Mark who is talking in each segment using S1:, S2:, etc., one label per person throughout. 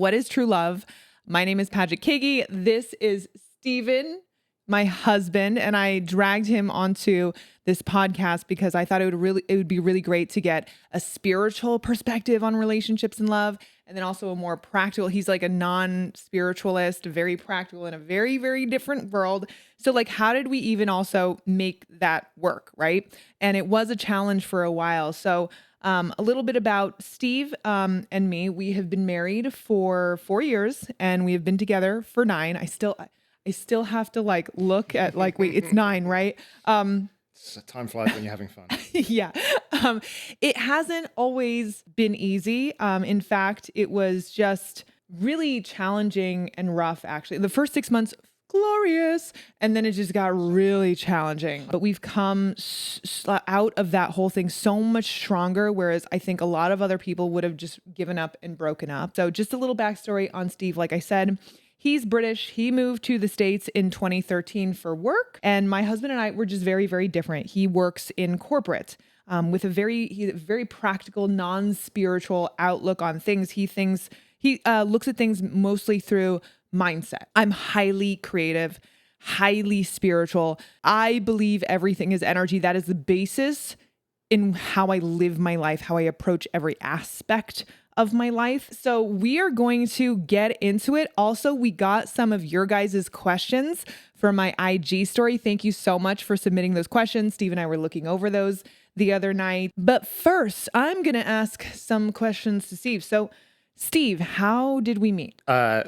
S1: What is true love? My name is Paget Kagy. This is Steven, my husband, and I dragged him onto this podcast because I thought it would be really great to get a spiritual perspective on relationships and love, and then also a more practical. He's like a non-spiritualist, very practical in a very, very different world. So like, how did we even also make that work, right? And it was a challenge for a while. So a little bit about Steve and me. We have been married for 4 years and we have been together for 9. I still have to like look at like, wait, it's 9, right?
S2: Time flies when you're having fun.
S1: Yeah. It hasn't always been easy. In fact, it was just really challenging and rough, actually. The first 6 months, glorious. And then it just got really challenging. But we've come out of that whole thing so much stronger, whereas I think a lot of other people would have just given up and broken up. So just a little backstory on Steve. Like I said, he's British. He moved to the States in 2013 for work. And my husband and I were just very, very different. He works in corporate with a very practical, non-spiritual outlook on things. He looks at things mostly through mindset. I'm highly creative, highly spiritual. I believe everything is energy. That is the basis in how I live my life, how I approach every aspect of my life. So we are going to get into it. Also, we got some of your guys' questions for my IG story. Thank you so much for submitting those questions. Steve and I were looking over those the other night. But first, I'm going to ask some questions to Steve. So Steve, how did we meet?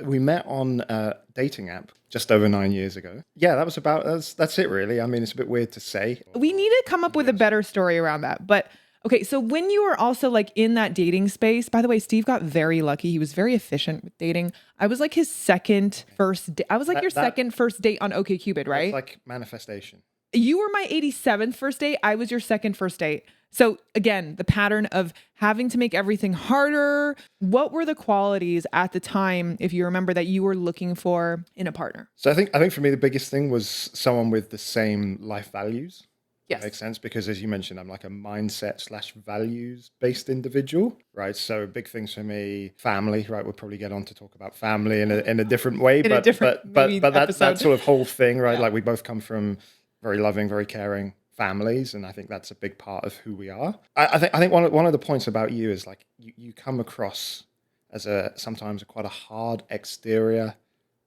S2: We met on a dating app just over 9 years ago. Yeah, that's it really. I mean, it's a bit weird to say.
S1: We need to come up with a better story around that. But okay, so when you were also like in that dating space, by the way, Steve got very lucky. He was very efficient with dating. I was like his second first date. I was like your second first date on OkCupid, right?
S2: It's like manifestation.
S1: You were my 87th first date. I was your second first date. So again, the pattern of having to make everything harder. What were the qualities at the time, if you remember, that you were looking for in a partner?
S2: So I think for me, the biggest thing was someone with the same life values.
S1: Yes.
S2: That makes sense because as you mentioned, I'm like a mindset/values based individual, right? So big things for me, family, right? We'll probably get on to talk about family in a different way, but that sort of whole thing, right? Yeah. Like we both come from very loving, very caring families, and I think that's a big part of who we are. I think one of the points about you is like you come across as sometimes quite a hard exterior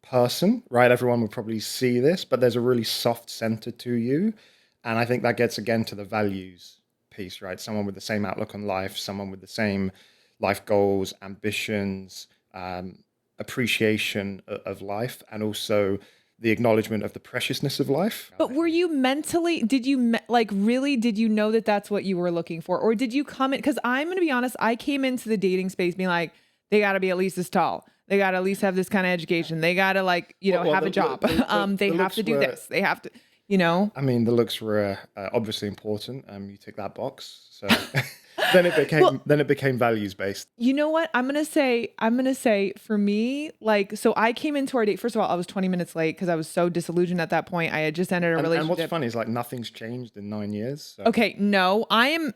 S2: person, right? Everyone would probably see this, but there's a really soft center to you. And I think that gets again to the values piece, right? Someone with the same outlook on life, someone with the same life goals, ambitions, appreciation of life, and also the acknowledgement of the preciousness of life.
S1: But were you mentally, did you know that that's what you were looking for? Or did you come in, because I'm going to be honest, I came into the dating space being like, they got to be at least this tall. They got to at least have this kind of education. They got to have a job. They have to do this. They have to. I
S2: mean, the looks were obviously important. You tick that box. So then it became values based.
S1: You know what? I'm gonna say for me, like, so I came into our date. First of all, I was 20 minutes late because I was so disillusioned at that point. I had just ended a relationship.
S2: And what's funny is like nothing's changed in 9 years. So.
S1: Okay, no, I'm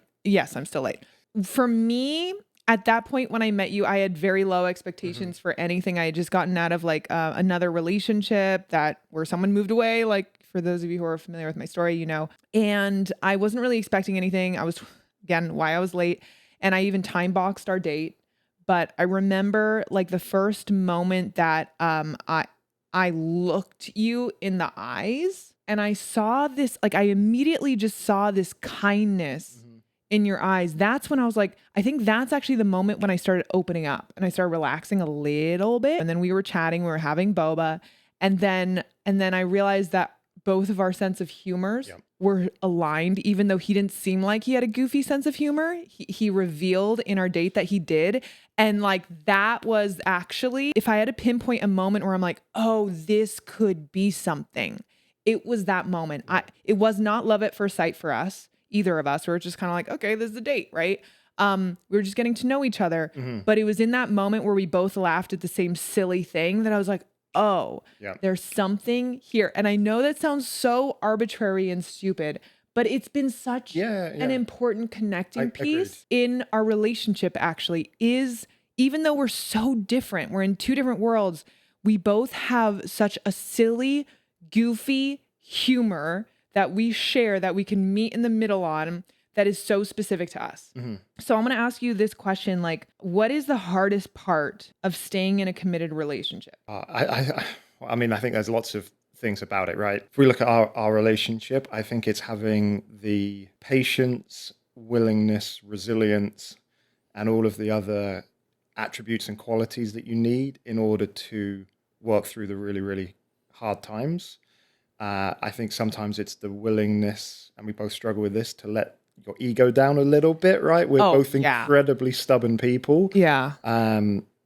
S1: still late. For me, at that point when I met you, I had very low expectations for anything. I had just gotten out of like another relationship where someone moved away, like. For those of you who are familiar with my story, and I wasn't really expecting anything. I was, again, why I was late. And I even time boxed our date. But I remember like the first moment that I looked you in the eyes and I saw this, like I immediately just saw this kindness in your eyes. That's when I was like, I think that's actually the moment when I started opening up and I started relaxing a little bit. And then we were chatting, we were having boba. And then I realized that both of our sense of humors were aligned, even though he didn't seem like he had a goofy sense of humor. He revealed in our date that he did. And like, that was actually, if I had to pinpoint a moment where I'm like, oh, this could be something, it was that moment. It was not love at first sight for us, either of us. We were just kind of like, okay, this is a date, right? We were just getting to know each other. But it was in that moment where we both laughed at the same silly thing that I was like, oh, there's something here. And I know that sounds so arbitrary and stupid, but it's been such an important connecting piece in our relationship, actually, is even though we're so different, we're in two different worlds, we both have such a silly, goofy humor that we share, that we can meet in the middle on, that is so specific to us. Mm-hmm. So I'm going to ask you this question, like, what is the hardest part of staying in a committed relationship?
S2: I mean, I think there's lots of things about it, right? If we look at our relationship, I think it's having the patience, willingness, resilience, and all of the other attributes and qualities that you need in order to work through the really, really hard times. I think sometimes it's the willingness, and we both struggle with this, to let your ego down a little bit, right? We're both incredibly stubborn people.
S1: Yeah.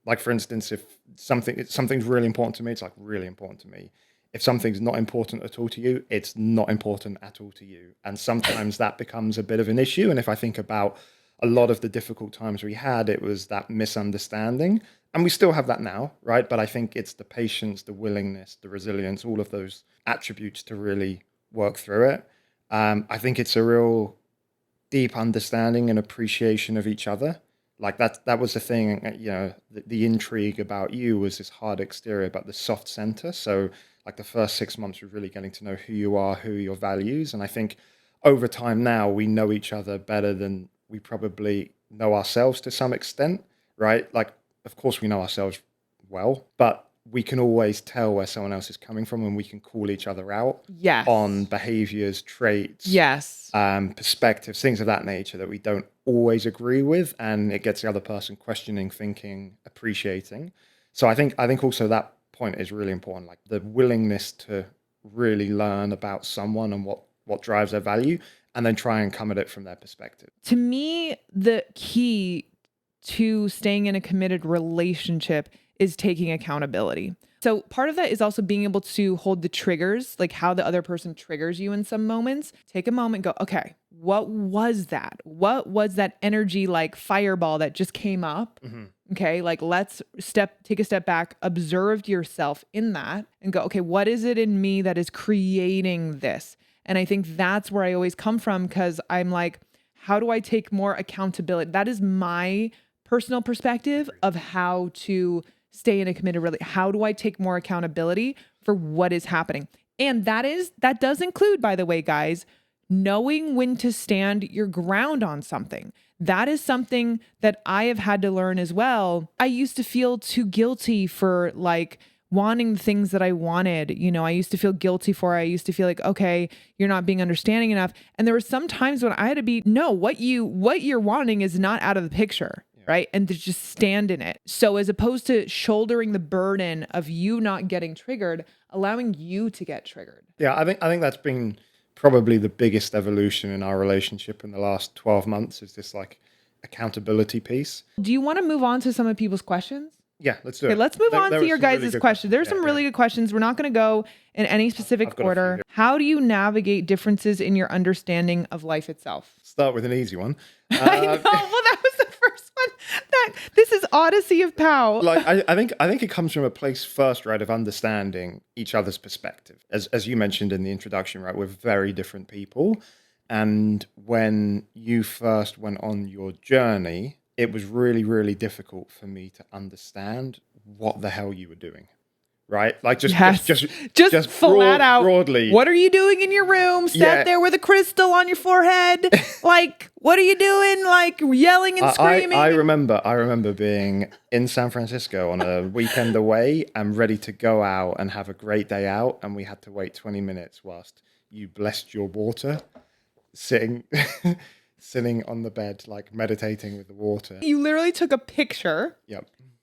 S2: Like, for instance, if something's really important to me, it's like really important to me. If something's not important at all to you, it's not important at all to you. And sometimes that becomes a bit of an issue. And if I think about a lot of the difficult times we had, it was that misunderstanding. And we still have that now, right? But I think it's the patience, the willingness, the resilience, all of those attributes to really work through it. I think it's a real deep understanding and appreciation of each other. Like that was the thing, the intrigue about you was this hard exterior, but the soft center. So like the first 6 months was really getting to know who you are, who are your values. And I think over time now we know each other better than we probably know ourselves to some extent, right? Like, of course we know ourselves well, but we can always tell where someone else is coming from, and we can call each other out on behaviors, traits, perspectives, things of that nature that we don't always agree with. And it gets the other person questioning, thinking, appreciating. So I think also that point is really important, like the willingness to really learn about someone and what drives their value, and then try and come at it from their perspective.
S1: To me, the key to staying in a committed relationship is taking accountability. So part of that is also being able to hold the triggers, like how the other person triggers you in some moments. Take a moment, go, okay, what was that? What was that energy, like fireball that just came up? Mm-hmm. Okay, like let's take a step back, observe yourself in that and go, okay, what is it in me that is creating this? And I think that's where I always come from, because I'm like, how do I take more accountability? That is my personal perspective of how to stay in a committed relationship. How do I take more accountability for what is happening? And that does include, by the way, guys, knowing when to stand your ground on something. That is something that I have had to learn as well. I used to feel too guilty for like wanting the things that I wanted. I used to feel guilty for it. I used to feel like, okay, you're not being understanding enough. And there were some times when I had to be, no, what you're wanting is not out of the picture. Right. And to just stand in it. So as opposed to shouldering the burden of you not getting triggered, allowing you to get triggered.
S2: Yeah, I think that's been probably the biggest evolution in our relationship in the last 12 months, is this like accountability piece.
S1: Do you want to move on to some of people's questions?
S2: Yeah, let's do it.
S1: Let's move on to your guys' questions. There's some really good questions. We're not going to go in any specific order. How do you navigate differences in your understanding of life itself?
S2: Start with an easy one.
S1: I know. Well, that was the first one. This is Odyssey of Pow.
S2: Like I think it comes from a place first, right, of understanding each other's perspective. As you mentioned in the introduction, right, we're very different people. And when you first went on your journey, it was really, really difficult for me to understand what the hell you were doing, right? Like just flat out broadly.
S1: What are you doing in your room? Sat there with a crystal on your forehead. Like, what are you doing? Like yelling and screaming.
S2: I remember being in San Francisco on a weekend away and ready to go out and have a great day out, and we had to wait 20 minutes whilst you blessed your water, sitting on the bed, like meditating with the water.
S1: You literally took a picture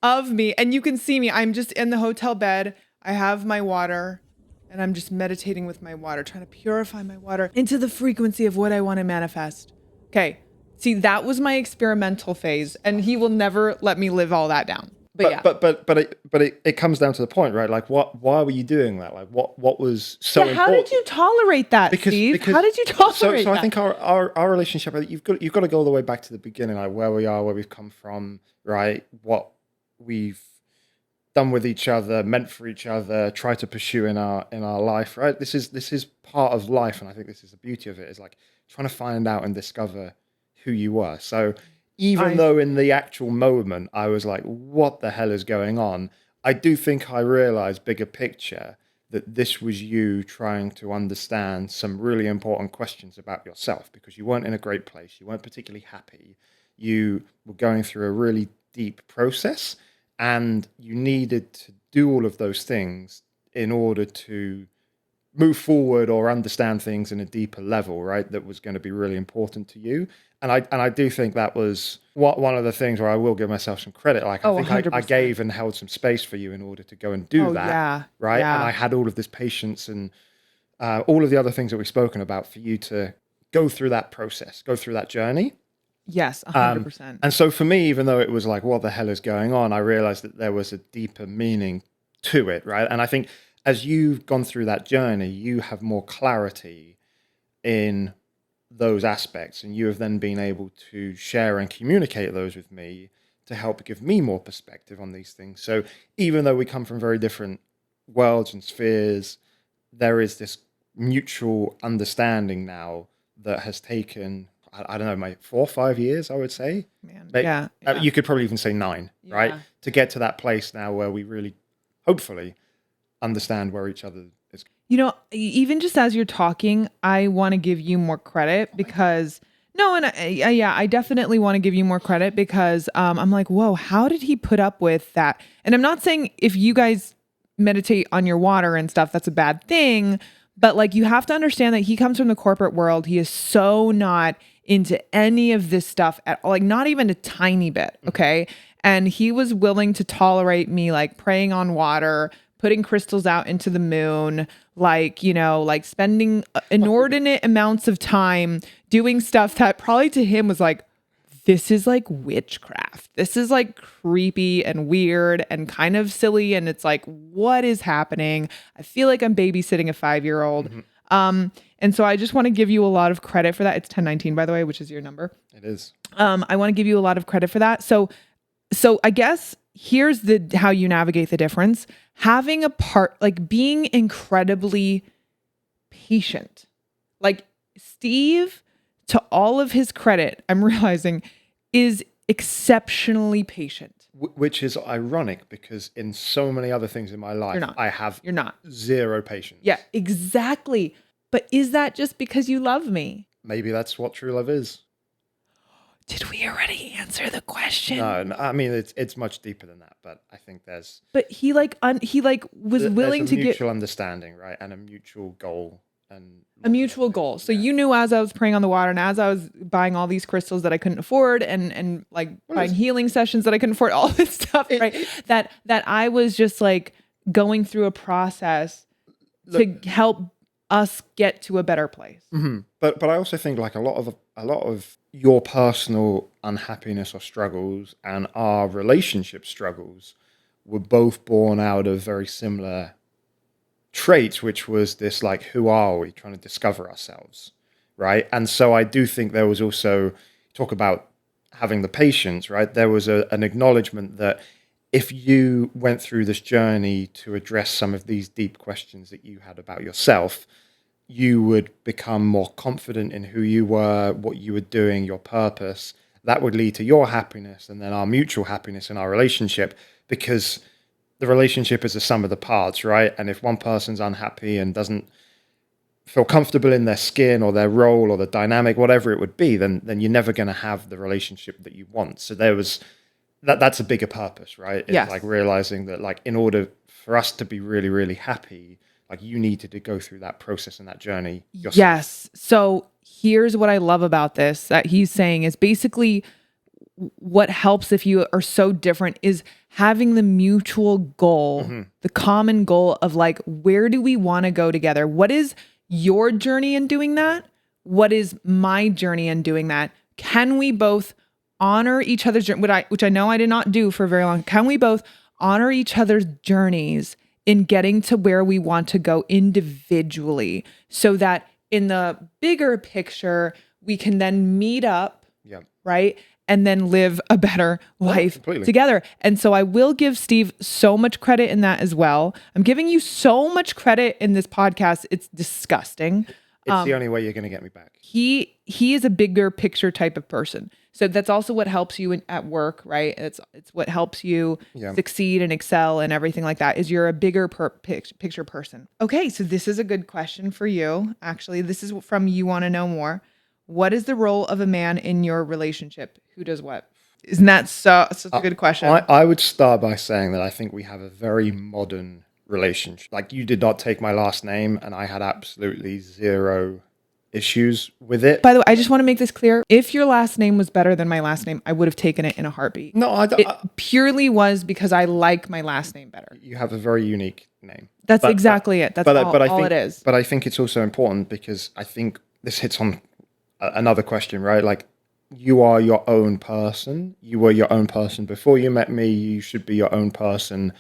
S1: of me, and you can see me. I'm just in the hotel bed. I have my water, and I'm just meditating with my water, trying to purify my water into the frequency of what I want to manifest. Okay. See, that was my experimental phase, and he will never let me live all that down. But
S2: it comes down to the point, right? Like, why were you doing that? Like, what was so important?
S1: How did you tolerate that, Steve? How did you tolerate that?
S2: So I think our relationship, you've got to go all the way back to the beginning, like where we are, where we've come from, right? What we've done with each other, meant for each other, try to pursue in our life, right? This is part of life, and I think this is the beauty of it, is like trying to find out and discover who you are. So even though in the actual moment I was like, what the hell is going on? I do think I realized bigger picture that this was you trying to understand some really important questions about yourself, because you weren't in a great place. You weren't particularly happy. You were going through a really deep process, and you needed to do all of those things in order to move forward or understand things in a deeper level, right? That was going to be really important to you. And I do think that was one of the things where I will give myself some credit. Like, I think I gave and held some space for you in order to go and do that.
S1: Yeah,
S2: right.
S1: Yeah.
S2: And I had all of this patience and all of the other things that we've spoken about for you to go through that process, go through that journey.
S1: Yes, 100%.
S2: And so for me, even though it was like, what the hell is going on? I realized that there was a deeper meaning to it. Right. And I think as you've gone through that journey, you have more clarity in those aspects, and you have then been able to share and communicate those with me to help give me more perspective on these things. So even though we come from very different worlds and spheres, there is this mutual understanding now that has taken, I don't know, 4 or 5 years, I would say.
S1: Man,
S2: you could probably even say 9, right? To get to that place now where we really, hopefully, understand where each other is.
S1: You know, even just as you're talking, I want to give you more credit because I definitely want to give you more credit because I'm like, whoa, how did he put up with that? And I'm not saying if you guys meditate on your water and stuff, that's a bad thing, but like, you have to understand that he comes from the corporate world. He is so not into any of this stuff at all, like not even a tiny bit. Okay. And he was willing to tolerate me like praying on water, putting crystals out into the moon, like, you know, like spending inordinate amounts of time doing stuff that probably to him was like, this is like witchcraft. This is like creepy and weird and kind of silly. And it's like, what is happening? I feel like I'm babysitting a 5-year-old. And so I just want to give you a lot of credit for that. It's 1019, by the way, which is your number.
S2: It is.
S1: I want to give you a lot of credit for that. So I guess here's how you navigate the difference. Having a part, like being incredibly patient. Like Steve, to all of his credit, I'm realizing, is exceptionally patient.
S2: Which is ironic because in so many other things in my life, I have zero patience.
S1: Yeah, exactly. But is that just because you love me?
S2: Maybe that's what true love is.
S1: Did we already answer the question?
S2: No, I mean it's much deeper than that. But I think there's.
S1: But he was willing to get
S2: mutual understanding, right, and a mutual goal,
S1: a mutual goal. So you knew as I was praying on the water and as I was buying all these crystals that I couldn't afford and buying healing sessions that I couldn't afford, all this stuff, right? That I was just like going through a process to help us get to a better place.
S2: Mm-hmm. But I also think like a lot of your personal unhappiness or struggles and our relationship struggles were both born out of very similar traits, which was this like, who are we, trying to discover ourselves, right? And so I do think there was also, talk about having the patience, right? There was an acknowledgement that if you went through this journey to address some of these deep questions that you had about yourself, you would become more confident in who you were, what you were doing, your purpose. That would lead to your happiness and then our mutual happiness in our relationship, because the relationship is the sum of the parts, right? And if one person's unhappy and doesn't feel comfortable in their skin or their role or the dynamic, whatever it would be, then you're never going to have the relationship that you want. So there was that's a bigger purpose, right? It's like realizing that like in order for us to be really, really happy, like you needed to go through that process and that journey yourself.
S1: Yes. So here's what I love about this, that he's saying is basically what helps if you are so different is having the mutual goal, the common goal of like, where do we want to go together? What is your journey in doing that? What is my journey in doing that? Can we both honor each other's journey, which I know I did not do for very long. Can we both honor each other's journeys in getting to where we want to go individually, so that in the bigger picture, we can then meet up, right? And then live a better life together. And so I will give Steve so much credit in that as well. I'm giving you so much credit in this podcast. It's disgusting.
S2: It's the only way you're going to get me back.
S1: He is a bigger picture type of person. So that's also what helps you at work, right? It's what helps you succeed and excel and everything like that, is you're a bigger picture person. Okay, so this is a good question for you. Actually, this is from You Want to Know More. What is the role of a man in your relationship? Who does what? Isn't that such a good question?
S2: I would start by saying that I think we have a very modern relationship. Like, you did not take my last name, and I had absolutely zero issues with it.
S1: By the way, I just want to make this clear. If your last name was better than my last name, I would have taken it in a heartbeat.
S2: No, I don't.
S1: It purely was because I like my last name better.
S2: You have a very unique name.
S1: That's exactly it. That's all it is.
S2: But I think it's also important, because I think this hits on another question, right? Like, you are your own person. You were your own person before you met me. You should be your own person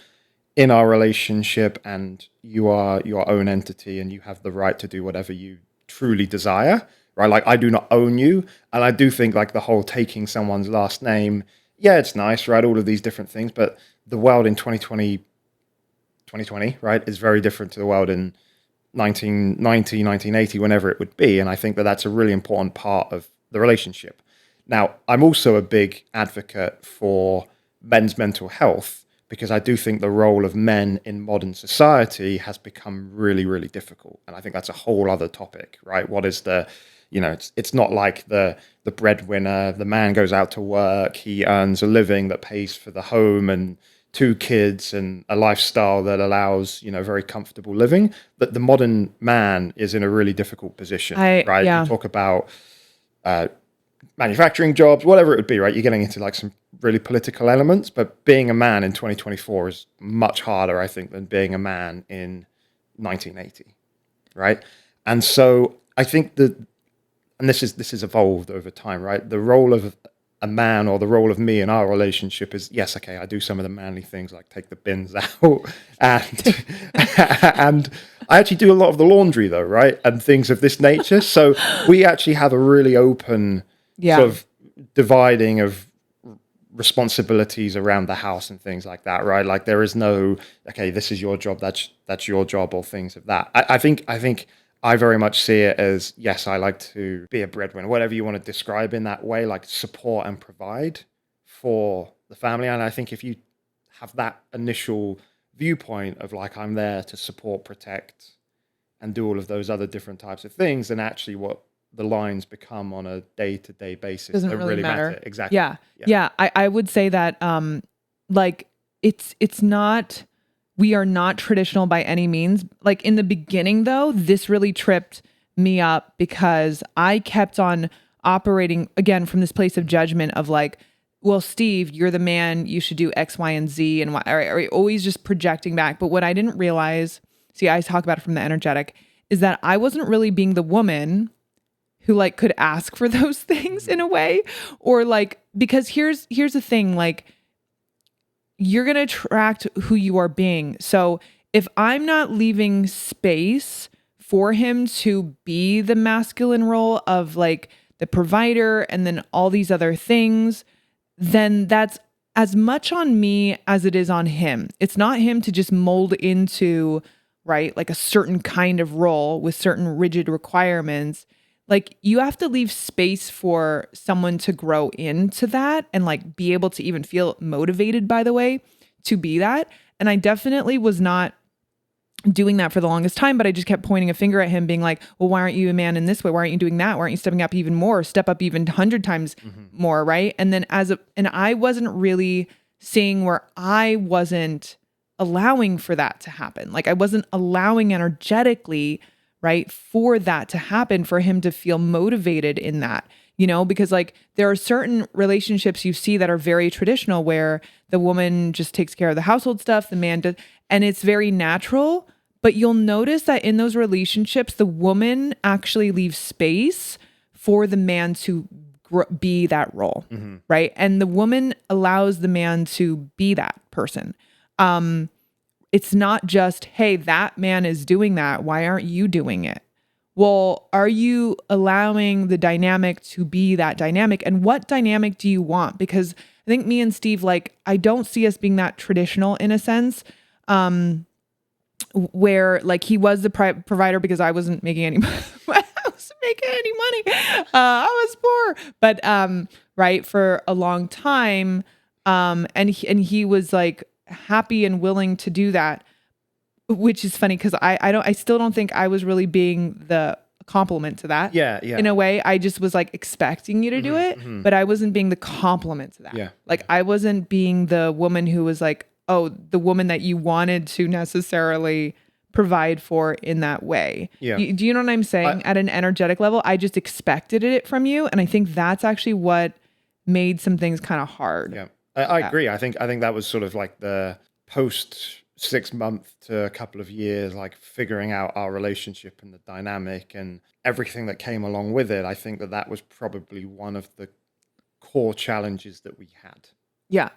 S2: in our relationship, and you are your own entity, and you have the right to do whatever you truly desire, right? Like, I do not own you. And I do think, like, the whole taking someone's last name, yeah, it's nice, right? All of these different things, but the world in 2020, right, is very different to the world in 1990, 1980, whenever it would be. And I think that that's a really important part of the relationship. Now, I'm also a big advocate for men's mental health, because I do think the role of men in modern society has become really, really difficult. And I think that's a whole other topic, right? What is it's not like the breadwinner, the man goes out to work, he earns a living that pays for the home and 2 kids and a lifestyle that allows, very comfortable living. But the modern man is in a really difficult position, right?
S1: Yeah.
S2: You talk about manufacturing jobs, whatever it would be, right? You're getting into like some really political elements, but being a man in 2024 is much harder, I think, than being a man in 1980, right? And so I think that, and this is evolved over time, right? The role of a man, or the role of me in our relationship, is, yes, okay, I do some of the manly things, like take the bins out, and I actually do a lot of the laundry, though, right? And things of this nature. So we actually have a really open sort of dividing of responsibilities around the house and things like that, right? Like, there is no, okay, this is your job, that's your job, or things of that. I think I very much see it as, yes, I like to be a breadwinner, whatever you want to describe in that way, like support and provide for the family. And I think if you have that initial viewpoint of, like, I'm there to support, protect, and do all of those other different types of things, then actually what the lines become on a day-to-day basis
S1: doesn't really matter.
S2: Exactly.
S1: Yeah. I would say that like, it's not, we are not traditional by any means. Like, in the beginning, though, this really tripped me up, because I kept on operating, again, from this place of judgment of, like, well, Steve, you're the man, you should do X, Y, and Z, and or always just projecting back. But what I didn't realize, see, I talk about it from the energetic, is that I wasn't really being the woman who, like, could ask for those things in a way, or, like, because here's the thing, like, you're going to attract who you are being. So if I'm not leaving space for him to be the masculine role of, like, the provider and then all these other things, then that's as much on me as it is on him. It's not him to just mold into, right, like, a certain kind of role with certain rigid requirements. Like, you have to leave space for someone to grow into that and, like, be able to even feel motivated, by the way, to be that. And I definitely was not doing that for the longest time, but I just kept pointing a finger at him, being like, well, why aren't you a man in this way? Why aren't you doing that? Why aren't you stepping up even more? Step up even 100 times more, right? And then and I wasn't really seeing where I wasn't allowing for that to happen. Like, I wasn't allowing energetically, right, for that to happen, for him to feel motivated in that, because, like, there are certain relationships you see that are very traditional, where the woman just takes care of the household stuff, the man does, and it's very natural. But you'll notice that in those relationships, the woman actually leaves space for the man to be that role, right? And the woman allows the man to be that person. It's not just, hey, that man is doing that, why aren't you doing it? Well, are you allowing the dynamic to be that dynamic? And what dynamic do you want? Because I think me and Steve, like, I don't see us being that traditional in a sense, where, like, he was the provider because I wasn't making any money. making any money. I was poor. But right, for a long time, and he was like happy and willing to do that, which is funny because I still don't think I was really being the compliment to that.
S2: Yeah.
S1: In a way, I just was like expecting you to do it, but I wasn't being the compliment to that.
S2: Yeah.
S1: Like I wasn't being the woman who was like, oh, the woman that you wanted to necessarily provide for in that way.
S2: Yeah.
S1: Do you know what I'm saying? At an energetic level, I just expected it from you. And I think that's actually what made some things kind of hard.
S2: Yeah. I agree. I think that was sort of like the post 6 month to a couple of years, like figuring out our relationship and the dynamic and everything that came along with it. I think that was probably one of the core challenges that we had.
S1: Yeah.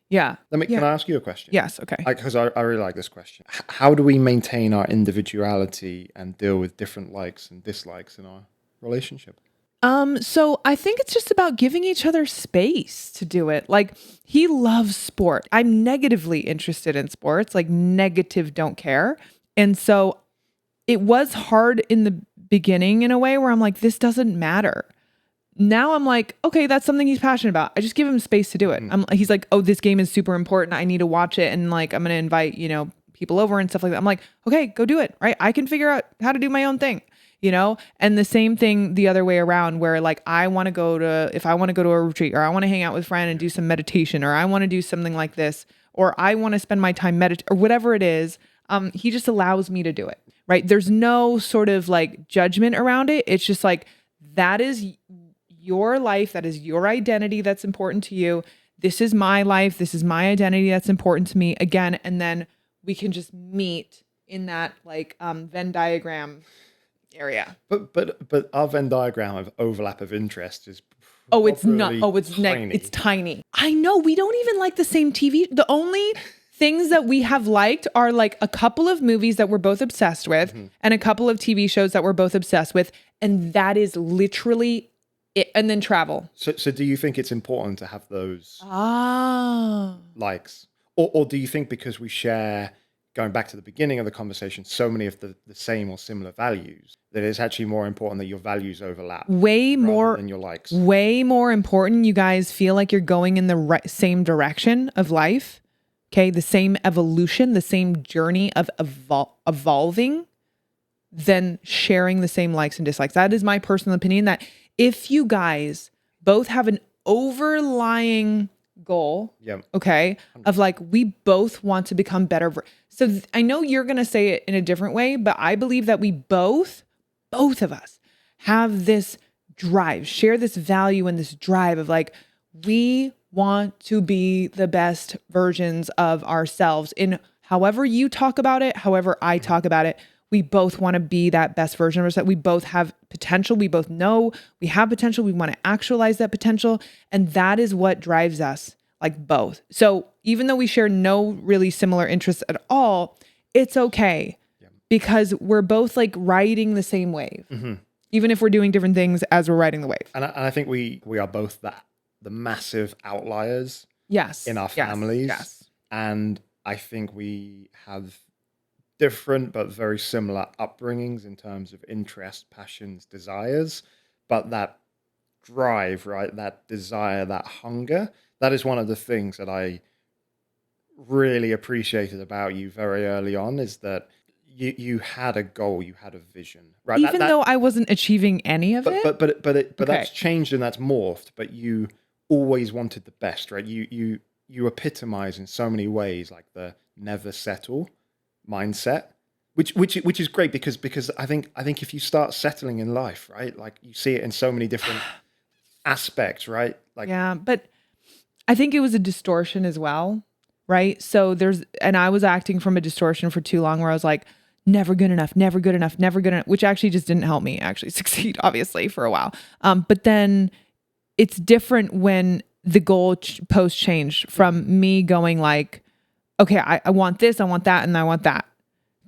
S1: Yeah.
S2: Can I ask you a question?
S1: Yes. Okay.
S2: Because I really like this question. How do we maintain our individuality and deal with different likes and dislikes in our relationship?
S1: So I think it's just about giving each other space to do it. Like he loves sport. I'm negatively interested in sports, like negative don't care. And so it was hard in the beginning in a way where I'm like, this doesn't matter. Now I'm like, okay, that's something he's passionate about. I just give him space to do it. He's like, oh, this game is super important. I need to watch it. And like, I'm going to invite, people over and stuff like that. I'm like, okay, go do it. Right. I can figure out how to do my own thing, and the same thing the other way around where like, if I want to go to a retreat or I want to hang out with a friend and do some meditation, or I want to do something like this, or I want to spend my time or whatever it is. He just allows me to do it. Right. There's no sort of like judgment around it. It's just like, that is your life. That is your identity. That's important to you. This is my life. This is my identity. That's important to me again. And then we can just meet in that like Venn diagram area.
S2: But our Venn diagram of overlap of interest is
S1: it's not. It's tiny. I know. We don't even like the same TV. The only things that we have liked are like a couple of movies that we're both obsessed with and a couple of TV shows that we're both obsessed with. And that is literally it. And then travel.
S2: So do you think it's important to have those likes? Or do you think because we share, going back to the beginning of the conversation, so many of the same or similar values, that it's actually more important that your values overlap
S1: way more
S2: than your likes?
S1: Way more important. You guys feel like you're going in the same direction of life. Okay. The same evolution, the same journey of evolving, than sharing the same likes and dislikes. That is my personal opinion, that if you guys both have an overlying goal, okay, of like, we both want to become better. So I know you're going to say it in a different way, but I believe that we both of us have this drive, share this value and this drive of like, we want to be the best versions of ourselves in however you talk about it, however I talk about it. We both want to be that best version of ourselves. We both have potential. We both know we have potential. We want to actualize that potential. And that is what drives us, like both. So even though we share no really similar interests at all, it's okay because we're both like riding the same wave, even if we're doing different things as we're riding the wave.
S2: And I think we are both the massive outliers in our families.
S1: Yes.
S2: And I think we have different but very similar upbringings in terms of interest, passions, desires. But that drive, right, that desire, that hunger, that is one of the things that I really appreciated about you very early on, is that you had a goal, you had a vision, right?
S1: Even though I wasn't achieving any of it.
S2: But that's changed and that's morphed. But you always wanted the best, right? You epitomize in so many ways like the never settle mindset, which is great because I think if you start settling in life, right, like you see it in so many different aspects, right? Like
S1: but I think it was a distortion as well, right? So and I was acting from a distortion for too long where I was like, never good enough, never good enough, never good enough, which actually just didn't help me actually succeed, obviously, for a while. But then it's different when the goal post changed from me going like, okay, I want this, I want that, and I want that,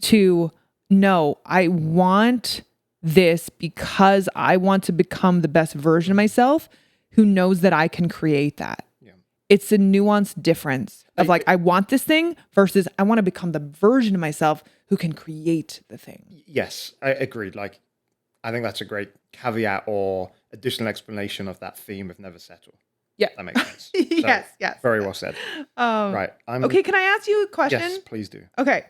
S1: to no, I want this because I want to become the best version of myself who knows that I can create that. Yeah. It's a nuanced difference of like, I want this thing versus I want to become the version of myself who can create the thing.
S2: Yes, I agreed. Like, I think that's a great caveat or additional explanation of that theme of never settle.
S1: Yeah.
S2: That makes sense.
S1: Yes.
S2: Very well said. Right.
S1: Okay, can I ask you a question?
S2: Yes, please do.
S1: Okay.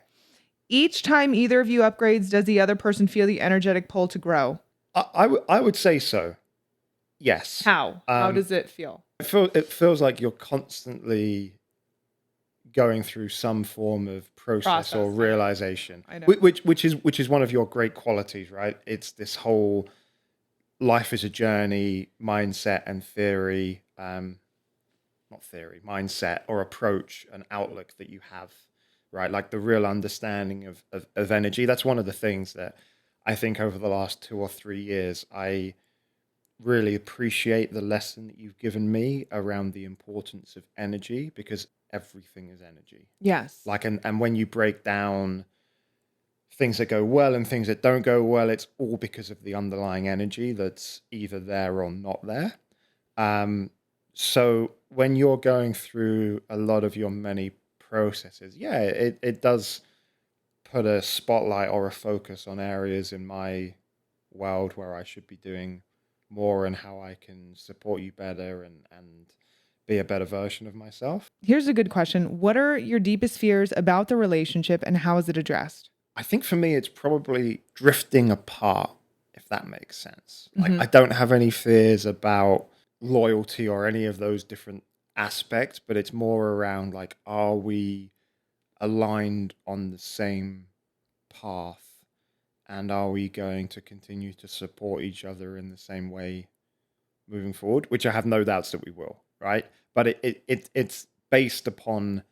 S1: Each time either of you upgrades, does the other person feel the energetic pull to grow?
S2: I would say so. Yes.
S1: How? How does it feel?
S2: It feels like you're constantly going through some form of process or realization.
S1: I know.
S2: Which is one of your great qualities, right? It's this whole life is a journey mindset and theory, mindset or approach and outlook that you have, right? Like the real understanding of energy. That's one of the things that I think over the last 2 or 3 years, I really appreciate the lesson that you've given me around the importance of energy, because everything is energy.
S1: Yes.
S2: Like, and when you break down things that go well and things that don't go well, it's all because of the underlying energy that's either there or not there. So when you're going through a lot of your many processes, yeah, it does put a spotlight or a focus on areas in my world where I should be doing more and how I can support you better and be a better version of myself.
S1: Here's a good question. What are your deepest fears about the relationship and how is it addressed?
S2: I think for me, it's probably drifting apart, if that makes sense. Like, I don't have any fears about loyalty or any of those different aspects, but it's more around like, are we aligned on the same path? And are we going to continue to support each other in the same way moving forward? Which I have no doubts that we will, right? But it's based upon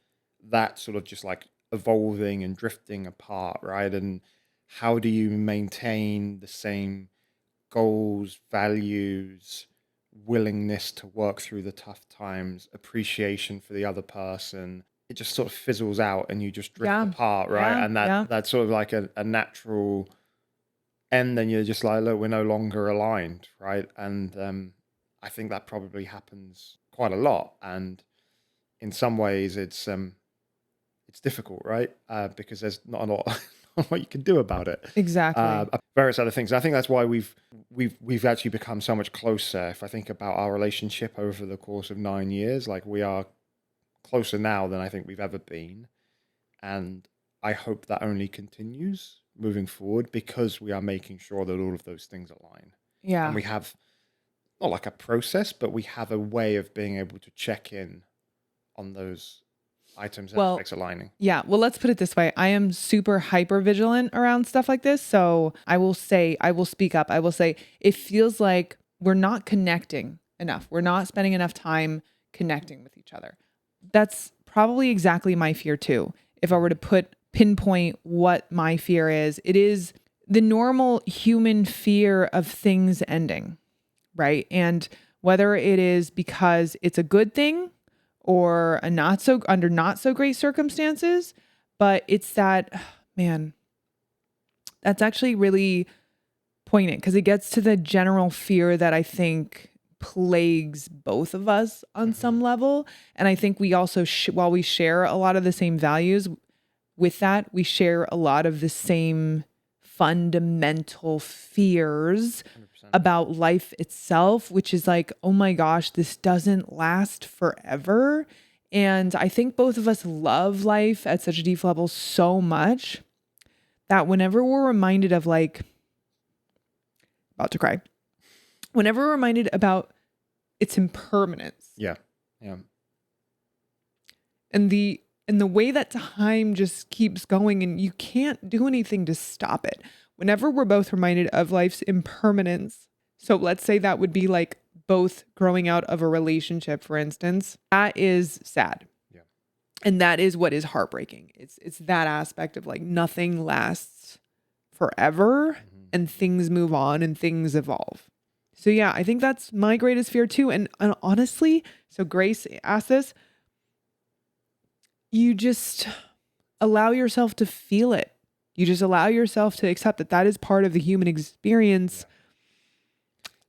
S2: that sort of just like evolving and drifting apart, right? And how do you maintain the same goals, values, willingness to work through the tough times, appreciation for the other person? It just sort of fizzles out and you just drift apart, right? And that's sort of like a natural end. Then you're just like, look, we're no longer aligned, right? And I think that probably happens quite a lot. And in some ways, it's difficult, right? Because there's not a lot what you can do about it.
S1: Exactly.
S2: Various other things. I think that's why we've actually become so much closer. If I think about our relationship over the course of 9 years, like we are closer now than I think we've ever been. And I hope that only continues moving forward because we are making sure that all of those things align.
S1: Yeah.
S2: And we have not like a process, but we have a way of being able to check in on those items and aspects aligning.
S1: Yeah. Well, let's put it this way. I am super hyper vigilant around stuff like this. So I will speak up. I will say it feels like we're not connecting enough. We're not spending enough time connecting with each other. That's probably exactly my fear too. If I were to pinpoint what my fear is, it is the normal human fear of things ending, right? And whether it is because it's a good thing or under not so great circumstances, but it's that, man, that's actually really poignant because it gets to the general fear that I think plagues both of us on some level. And I think we also, while we share a lot of the same values, with that, we share a lot of the same fundamental fears
S2: 100%.
S1: About life itself, which is like, oh my gosh, this doesn't last forever. And I think both of us love life at such a deep level so much that whenever we're reminded of like, about to cry, whenever we're reminded about its impermanence.
S2: Yeah. Yeah.
S1: And the way that time just keeps going and you can't do anything to stop it. Whenever we're both reminded of life's impermanence, so let's say that would be like both growing out of a relationship, for instance, that is sad.
S2: Yeah.
S1: And that is what is heartbreaking. It's that aspect of like nothing lasts forever and things move on and things evolve. So yeah, I think that's my greatest fear too. And honestly, so Grace asked this, you just allow yourself to feel it. You just allow yourself to accept that that is part of the human experience.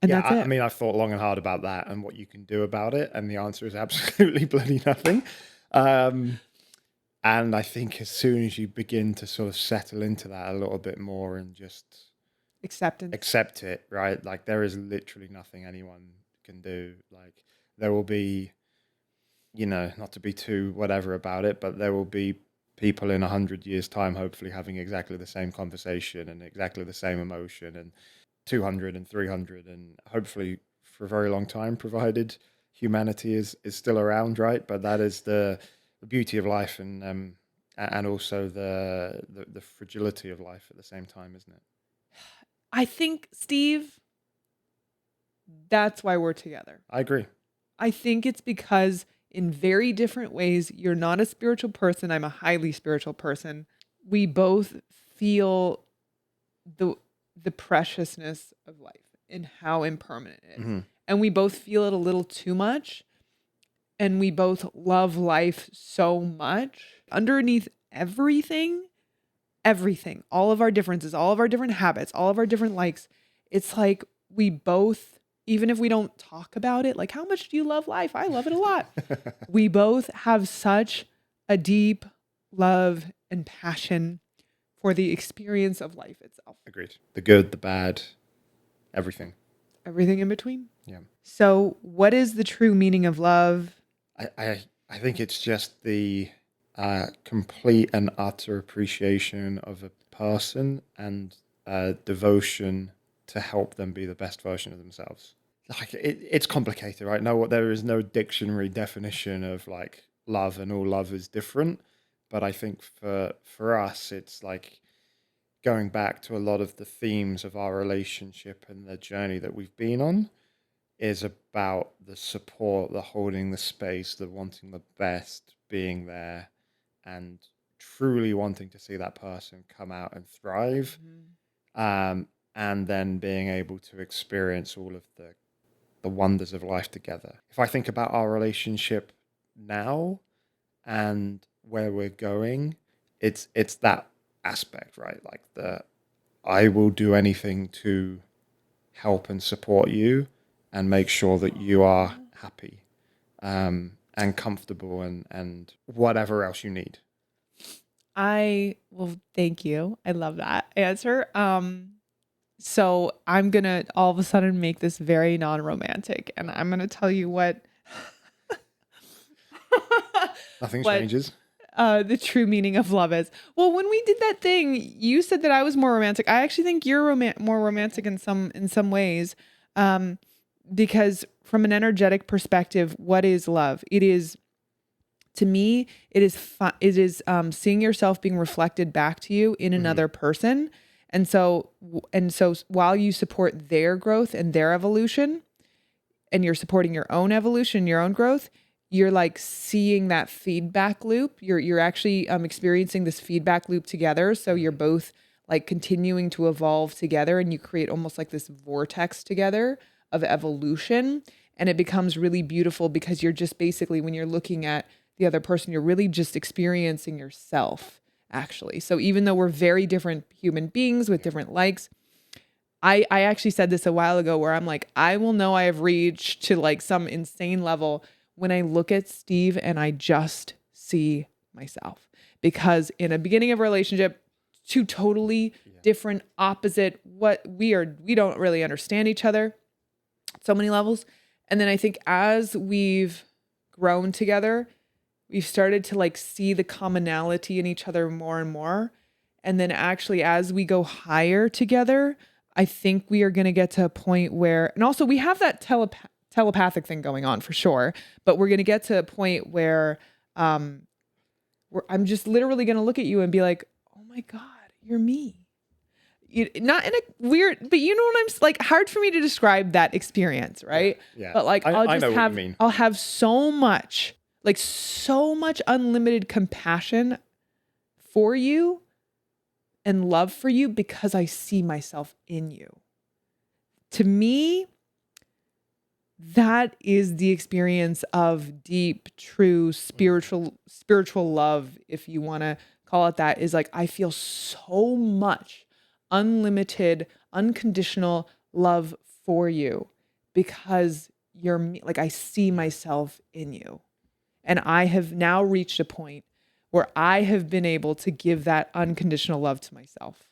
S1: And that's it.
S2: I mean, I've thought long and hard about that and what you can do about it. And the answer is absolutely bloody nothing. And I think as soon as you begin to sort of settle into that a little bit more and just accept it, right? Like there is literally nothing anyone can do. Like there will be, not to be too whatever about it, but there will be people in 100 years' time, hopefully having exactly the same conversation and exactly the same emotion, and 200 and 300, and hopefully for a very long time, provided humanity is still around, right? But that is the beauty of life, and also the fragility of life at the same time, isn't it?
S1: I think, Steve, that's why we're together.
S2: I agree.
S1: I think it's because in very different ways, you're not a spiritual person. I'm a highly spiritual person. We both feel the preciousness of life and how impermanent it is. Mm-hmm. And we both feel it a little too much. And we both love life so much. Underneath everything, all of our differences, all of our different habits, all of our different likes, it's like we both, even if we don't talk about it, like, how much do you love life? I love it a lot. We both have such a deep love and passion for the experience of life itself.
S2: Agreed. The good, the bad, everything.
S1: Everything in between.
S2: Yeah.
S1: So what is the true meaning of love?
S2: I think it's just the complete and utter appreciation of a person and devotion to help them be the best version of themselves. Like it's complicated, right? No, there is no dictionary definition of like love, and all love is different. But I think for us, it's like going back to a lot of the themes of our relationship and the journey that we've been on is about the support, the holding the space, the wanting the best, being there, and truly wanting to see that person come out and thrive. Mm-hmm. And then being able to experience all of the wonders of life together. If I think about our relationship now and where we're going, it's that aspect, right? Like I will do anything to help and support you and make sure that you are happy and comfortable and whatever else you need.
S1: Well, thank you. I love that answer. So I'm going to all of a sudden make this very non-romantic, and I'm going to tell you what
S2: nothing changes.
S1: The true meaning of love is. Well, when we did that thing, you said that I was more romantic. I actually think you're more romantic in some ways, because from an energetic perspective, what is love? It is, to me, it is seeing yourself being reflected back to you in another person. And so while you support their growth and their evolution, and you're supporting your own evolution, your own growth, you're like seeing that feedback loop. You're actually experiencing this feedback loop together. So you're both like continuing to evolve together, and you create almost like this vortex together of evolution. And it becomes really beautiful because you're just basically, when you're looking at the other person, you're really just experiencing yourself, actually. So even though we're very different human beings with different likes, I actually said this a while ago where I'm like, I will know I have reached to like some insane level when I look at Steve and I just see myself. Because in a beginning of a relationship, two totally different, opposite, we don't really understand each other at so many levels. And then I think as we've grown together, we've started to like see the commonality in each other more and more. And then actually as we go higher together, I think we are going to get to a point where, and also we have that telepathic thing going on for sure, but we're going to get to a point where I'm just literally going to look at you and be like, oh my God, you're me. Not in a weird, but you know what I'm like, hard for me to describe that experience, right?
S2: Yeah.
S1: But like, I'll have so much unlimited compassion for you and love for you because I see myself in you. To me, that is the experience of deep, true, spiritual love, if you want to call it that, is like, I feel so much unlimited, unconditional love for you because you're me. Like, I see myself in you. And I have now reached a point where I have been able to give that unconditional love to myself.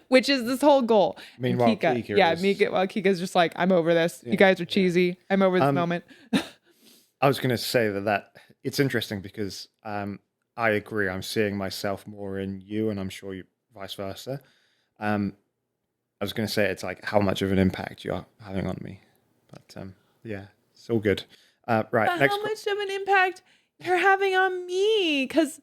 S1: which is this whole goal.
S2: Meanwhile,
S1: Kika's just like, I'm over this. You guys are cheesy. I'm over this moment.
S2: I was going to say that it's interesting because I agree. I'm seeing myself more in you, and I'm sure you vice versa. I was going to say it's like how much of an impact you're having on me, but yeah, it's all good. Right.
S1: But
S2: next
S1: how much of an impact you're having on me? Because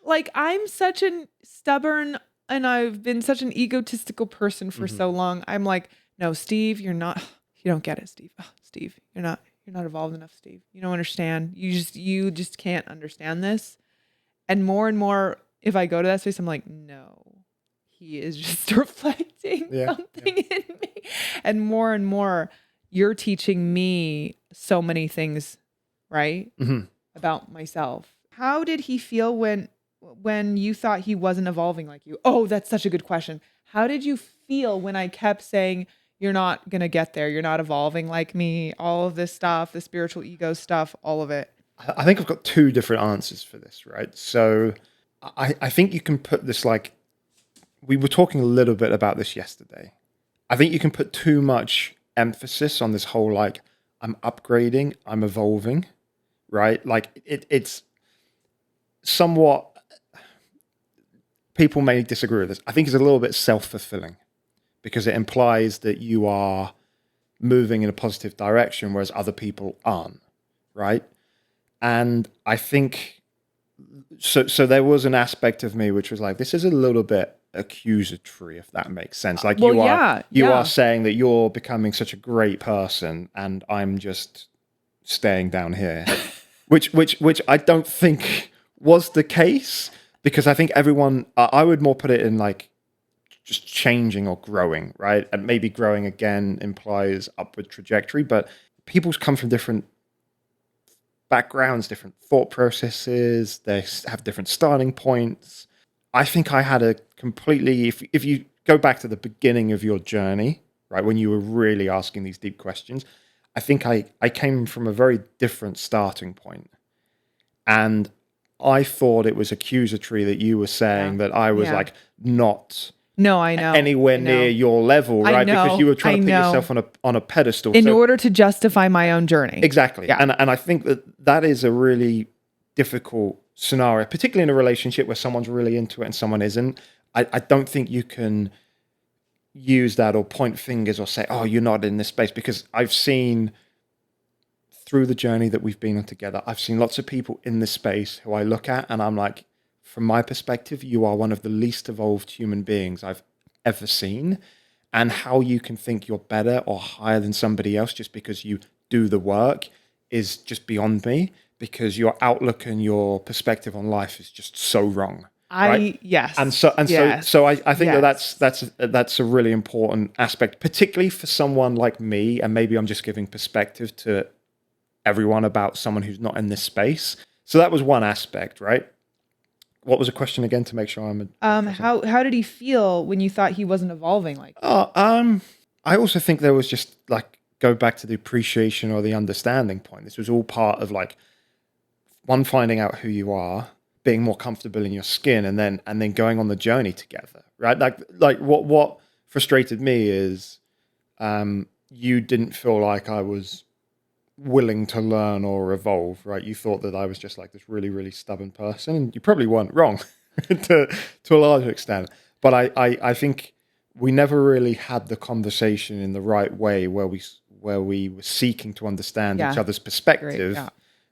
S1: like I'm such a stubborn and I've been such an egotistical person for so long. I'm like, no, Steve, you don't get it, Steve. Oh, Steve, you're not evolved enough, Steve. You don't understand. You just can't understand this. And more, if I go to that space, I'm like, no, he is just reflecting something in me. And more, you're teaching me so many things, right? About myself. How did he feel when you thought he wasn't evolving like you? Oh, that's such a good question. How did you feel when I kept saying, you're not going to get there, you're not evolving like me, all of this stuff, the spiritual ego stuff, all of it?
S2: I think I've got two different answers for this, right? So I think you can put this like, we were talking a little bit about this yesterday. I think you can put too much emphasis on this whole, like, I'm upgrading, I'm evolving, right? Like it's somewhat, people may disagree with this. I think it's a little bit self-fulfilling because it implies that you are moving in a positive direction, whereas other people aren't, right? And I think, so there was an aspect of me which was like, this is a little bit accusatory, if that makes sense. Like you are saying that you're becoming such a great person and I'm just staying down here, which I don't think was the case, because I think everyone, I would more put it in like just changing or growing, right? And maybe growing again implies upward trajectory, but people come from different backgrounds, different thought processes, they have different starting points. I think I had a completely, if you go back to the beginning of your journey, right, when you were really asking these deep questions, I think I came from a very different starting point. And I thought it was accusatory that you were saying that I was like not anywhere near your level, right? Because you were trying to put yourself on a pedestal
S1: in order to justify my own journey.
S2: Exactly. Yeah. And I think that is a really difficult scenario, particularly in a relationship where someone's really into it and someone isn't. I don't think you can use that or point fingers or say, oh, you're not in this space, because I've seen through the journey that we've been on together, I've seen lots of people in this space who I look at and I'm like, from my perspective, you are one of the least evolved human beings I've ever seen. And how you can think you're better or higher than somebody else just because you do the work is just beyond me, because your outlook and your perspective on life is just so wrong. Right? So I think that's a really important aspect, particularly for someone like me, and maybe I'm just giving perspective to everyone about someone who's not in this space. So that was one aspect, right? What was the question again, to make sure I'm
S1: how did he feel when you thought he wasn't evolving like
S2: I also think there was just like, go back to the appreciation or the understanding point. This was all part of like, one, finding out who you are, being more comfortable in your skin, and then going on the journey together, right? Like what frustrated me is you didn't feel like I was willing to learn or evolve, right? You thought that I was just like this really, really stubborn person, and you probably weren't wrong to a large extent. But I think we never really had the conversation in the right way where we were seeking to understand each other's perspective,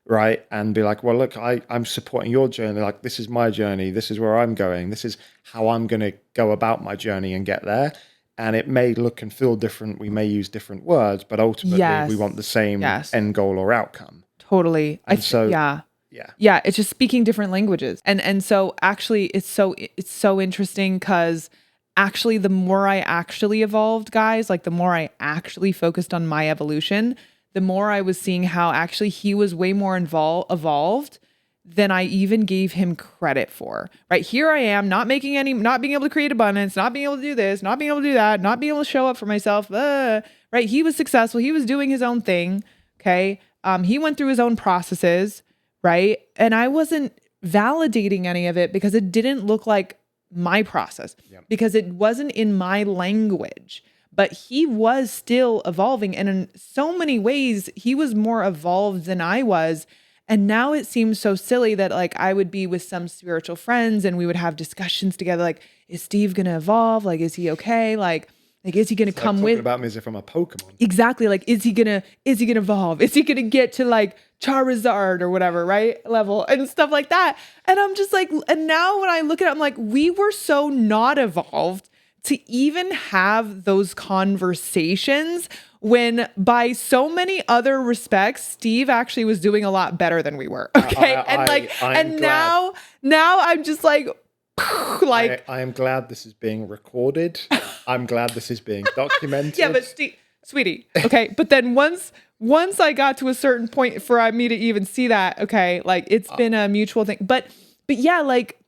S2: right? And be like, well, look, I'm supporting your journey. Like, this is my journey. This is where I'm going. This is how I'm going to go about my journey and get there. And it may look and feel different. We may use different words, but ultimately we want the same end goal or outcome.
S1: Totally. It's just speaking different languages. And so actually it's so interesting, because actually the more I actually evolved, guys, like the more I actually focused on my evolution, the more I was seeing how actually he was way more evolved than I even gave him credit for. Right here I am, not being able to create abundance, not being able to do this, not being able to do that, not being able to show up for myself. Right? He was successful. He was doing his own thing. Okay. He went through his own processes. Right. And I wasn't validating any of it because it didn't look like my process because it wasn't in my language, but he was still evolving. And in so many ways, he was more evolved than I was. And now it seems so silly that like I would be with some spiritual friends and we would have discussions together. Like, is Steve going to evolve? Like, is he okay? Like, is he going to come with
S2: about me as if I'm a Pokemon?
S1: Exactly. Like, is he gonna evolve? Is he gonna get to like Charizard or whatever, right? Level and stuff like that. And I'm just like, and now when I look at it, I'm like, we were so not evolved to even have those conversations when by so many other respects, Steve actually was doing a lot better than we were. Okay. Now I'm just like, I
S2: am glad this is being recorded. I'm glad this is being documented.
S1: Yeah, but sweetie, okay. But then once I got to a certain point for me to even see that, okay, like it's been a mutual thing. But yeah, like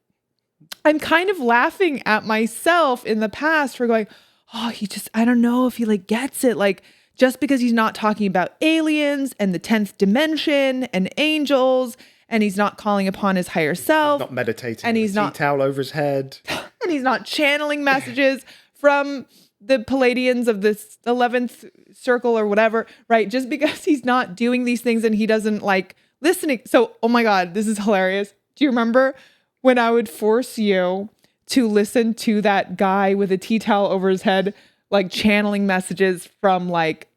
S1: I'm kind of laughing at myself in the past for going, oh, I don't know if he like gets it. Like just because he's not talking about aliens and the 10th dimension and angels, and he's not calling upon his higher self.
S2: He's not meditating.
S1: And he's not
S2: tea towel over his head.
S1: And he's not channeling messages from the Palladians of this 11th circle or whatever, right? Just because he's not doing these things and he doesn't like listening. So, oh my God, this is hilarious. Do you remember when I would force you to listen to that guy with a tea towel over his head, like channeling messages from like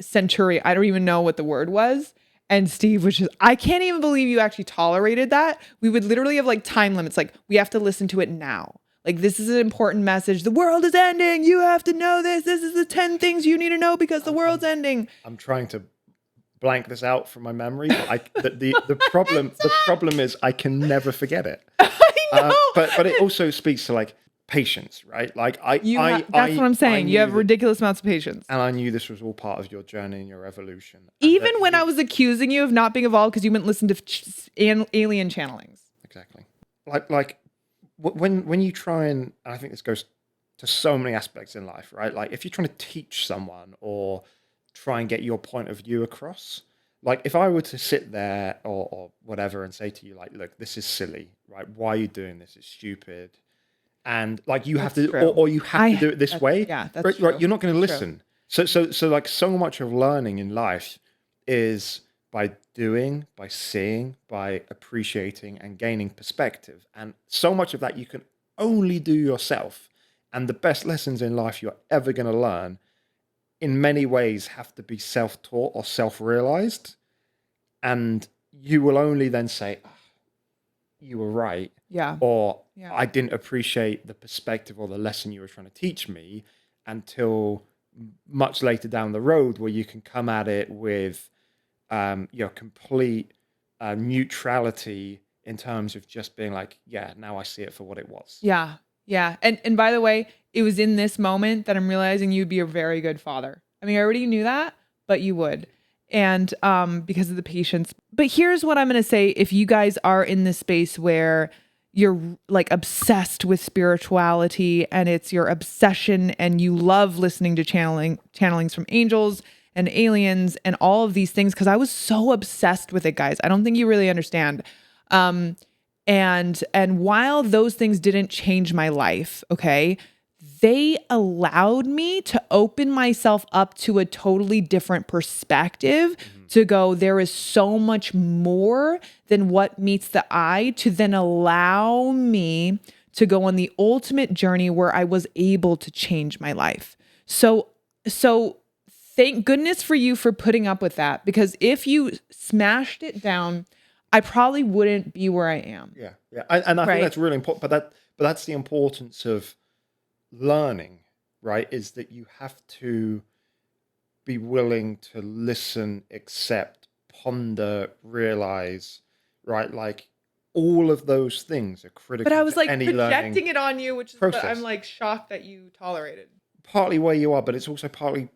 S1: Centurion? I don't even know what the word was. And Steve was just, I can't even believe you actually tolerated that. We would literally have like time limits. Like we have to listen to it now. Like this is an important message. The world is ending. You have to know this. This is the 10 things you need to know because the world's ending.
S2: I'm trying to blank this out from my memory. But the problem is I can never forget it.
S1: I know.
S2: But it also speaks to like patience, right? Like that's
S1: what I'm saying. You have ridiculous amounts of patience.
S2: And I knew this was all part of your journey and your evolution.
S1: Even when I was accusing you of not being evolved because you wouldn't listen to alien channelings.
S2: Exactly. Like when you try and I think this goes to so many aspects in life, right? Like if you're trying to teach someone or try and get your point of view across, like if I were to sit there or whatever and say to you like, look, this is silly, right? Why are you doing this? It's stupid. And like you have to, or you have to do it this way.
S1: Yeah, that's
S2: right,
S1: true.
S2: Right, you're not going to listen. So like so much of learning in life is by doing, by seeing, by appreciating and gaining perspective. And so much of that you can only do yourself. And the best lessons in life you're ever going to learn in many ways have to be self-taught or self-realized. And you will only then say, oh, you were right.
S1: Yeah.
S2: Or I didn't appreciate the perspective or the lesson you were trying to teach me until much later down the road where you can come at it with your complete neutrality in terms of just being like, yeah, now I see it for what it was.
S1: Yeah. Yeah. And by the way, it was in this moment that I'm realizing you'd be a very good father. I mean, I already knew that, but you would. And because of the patience. But here's what I'm going to say. If you guys are in this space where you're like obsessed with spirituality and it's your obsession and you love listening to channelings from angels and aliens and all of these things, because I was so obsessed with it, guys. I don't think you really understand. And while those things didn't change my life, okay, they allowed me to open myself up to a totally different perspective, to go, there is so much more than what meets the eye, to then allow me to go on the ultimate journey where I was able to change my life. So thank goodness for you for putting up with that, because if you smashed it down, I probably wouldn't be where I am.
S2: Yeah. And I think that's really important. But that's the importance of learning, right? Is that you have to be willing to listen, accept, ponder, realize, right? Like all of those things are critical.
S1: But I was like
S2: any
S1: projecting it on you, which is
S2: process.
S1: I'm like shocked that you tolerated.
S2: Partly where you are, but it's also partly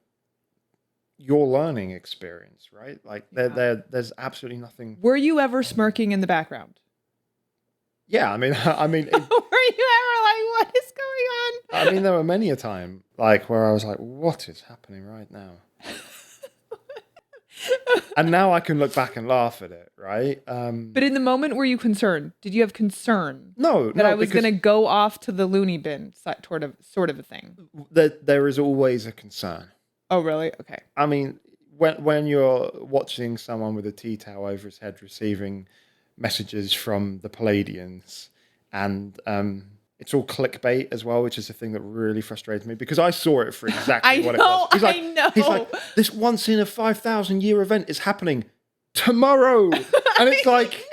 S2: your learning experience, right? Like there's absolutely nothing.
S1: Were you ever smirking in the background?
S2: Yeah, I mean,
S1: were you ever like, what is going on?
S2: I mean, there were many a time like where I was like, what is happening right now? And now I can look back and laugh at it, right?
S1: But in the moment, were you concerned? Did you have concern?
S2: No,
S1: that I was going to go off to the loony bin, sort of a thing.
S2: There is always a concern.
S1: Oh, really? Okay.
S2: I mean, when you're watching someone with a tea towel over his head receiving messages from the Palladians, and it's all clickbait as well, which is the thing that really frustrates me because I saw it for exactly what it was. He's like, this once in a 5,000 year event is happening tomorrow. And it's like,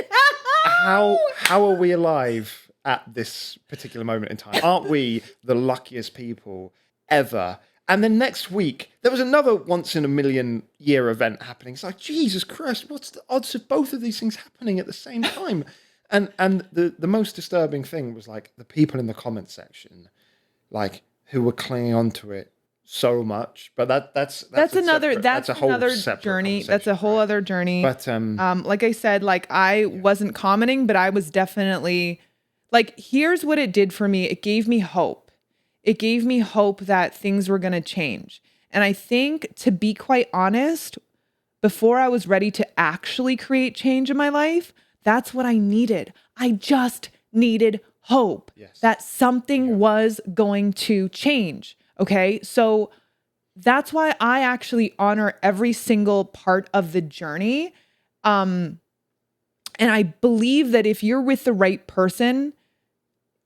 S2: how are we alive at this particular moment in time? Aren't we the luckiest people ever? And then next week, there was another once in a million year event happening. It's like, Jesus Christ, what's the odds of both of these things happening at the same time? And the most disturbing thing was like the people in the comment section, like who were clinging on to it so much. But that's another
S1: journey. That's a whole other journey.
S2: But
S1: like I said, like I wasn't commenting, but I was definitely like, here's what it did for me. It gave me hope. It gave me hope that things were going to change. And I think, to be quite honest, before I was ready to actually create change in my life, that's what I needed. I just needed hope that something was going to change. Okay. So that's why I actually honor every single part of the journey. And I believe that if you're with the right person,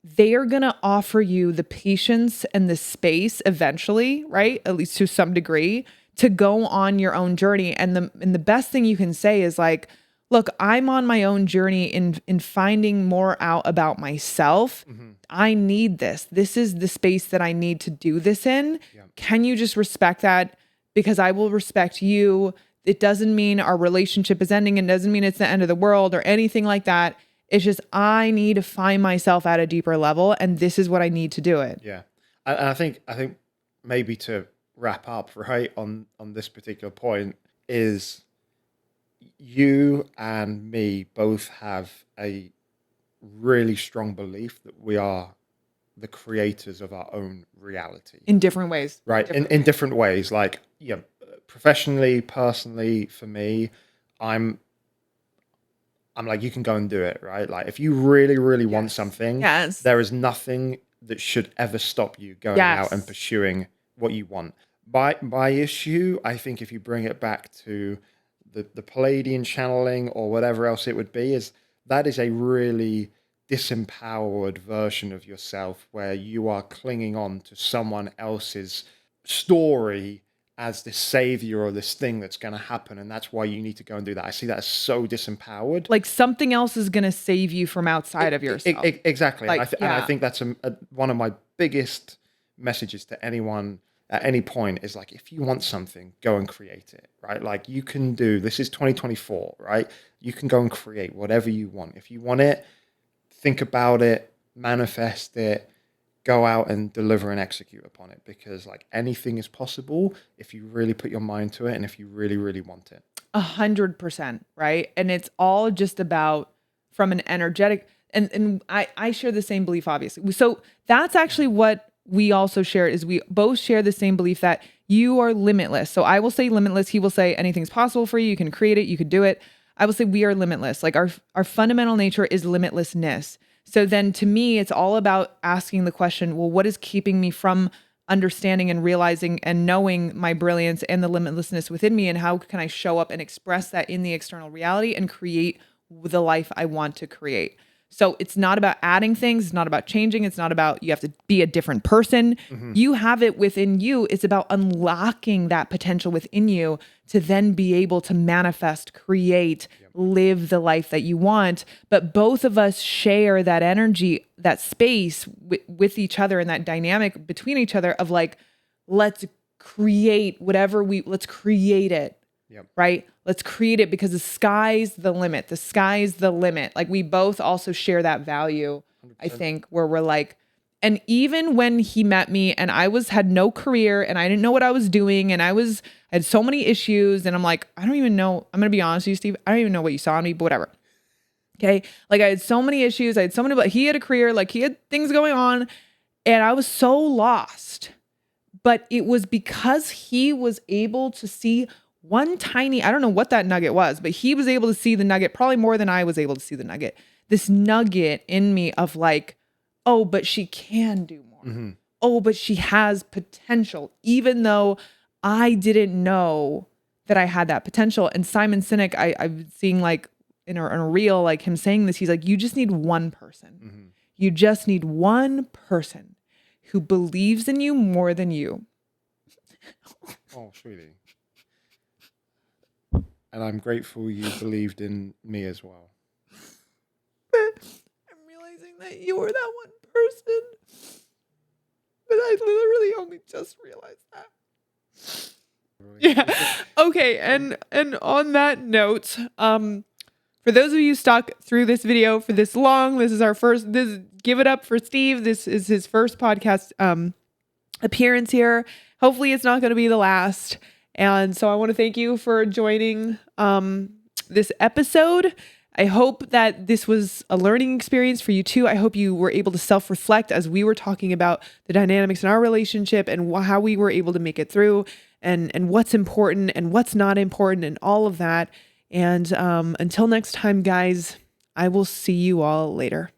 S1: they are going to offer you the patience and the space eventually, right? At least to some degree, to go on your own journey. And the best thing you can say is like, look, I'm on my own journey in finding more out about myself. Mm-hmm. I need this. This is the space that I need to do this in. Yeah. Can you just respect that? Because I will respect you. It doesn't mean our relationship is ending. It doesn't mean it's the end of the world or anything like that. It's just, I need to find myself at a deeper level, and this is what I need to do it.
S2: Yeah. And I think maybe to wrap up, right, on this particular point is you and me both have a really strong belief that we are the creators of our own reality.
S1: In different ways.
S2: Right. In different ways. Like, yeah, professionally, personally, for me, I'm like, you can go and do it, right? Like, if you really, really want something, there is nothing that should ever stop you going out and pursuing what you want. My issue, I think, if you bring it back to the Palladian channeling or whatever else it would be, is that is a really disempowered version of yourself where you are clinging on to someone else's story as this savior or this thing that's going to happen, and that's why you need to go and do that. I see that as so disempowered.
S1: Like something else is going to save you from outside of yourself.
S2: Exactly. Like, and I think that's one of my biggest messages to anyone at any point is like, if you want something, go and create it, right? Like you can do, this is 2024, right? You can go and create whatever you want. If you want it, think about it, manifest it, go out and deliver and execute upon it, because like anything is possible if you really put your mind to it and if you really, really want it.
S1: 100%, right? And it's all just about from an energetic, and I share the same belief, obviously. So that's actually what we also share, is we both share the same belief that you are limitless. So I will say limitless. He will say anything's possible for you. You can create it. You could do it. I will say we are limitless. Like our fundamental nature is limitlessness. So then to me, it's all about asking the question, well, what is keeping me from understanding and realizing and knowing my brilliance and the limitlessness within me? And how can I show up and express that in the external reality and create the life I want to create? So it's not about adding things. It's not about changing. It's not about you have to be a different person. Mm-hmm. You have it within you. It's about unlocking that potential within you to then be able to manifest, create, live the life that you want. But both of us share that energy, that space with each other, and that dynamic between each other of like, let's create let's create it. Yep. Right? Let's create it, because the sky's the limit. The sky's the limit. Like we both also share that value, 100%. I think, where we're like, and even when he met me and I had no career and I didn't know what I was doing and I had so many issues, and I'm like, I don't even know. I'm going to be honest with you, Steve. I don't even know what you saw in me, but whatever. Okay. Like I had so many issues. But he had a career, like he had things going on, and I was so lost. But it was because he was able to see one tiny, I don't know what that nugget was, but he was able to see the nugget probably more than I was able to see the nugget. This nugget in me of like, oh, but she can do more. Mm-hmm. Oh, but she has potential, even though I didn't know that I had that potential. And Simon Sinek, I've seen like in a reel, like him saying this, he's like, you just need one person. Mm-hmm. You just need one person who believes in you more than you.
S2: Oh, sweetie. And I'm grateful you believed in me as well.
S1: But I'm realizing that you were that one person. But I literally only just realized that. Yeah. Okay. And on that note, for those of you stuck through this video for this long, this is our first, give it up for Steve. This is his first podcast appearance here. Hopefully it's not going to be the last. And so I want to thank you for joining this episode. I hope that this was a learning experience for you too. I hope you were able to self-reflect as we were talking about the dynamics in our relationship and how we were able to make it through and what's important and what's not important and all of that. And until next time, guys, I will see you all later.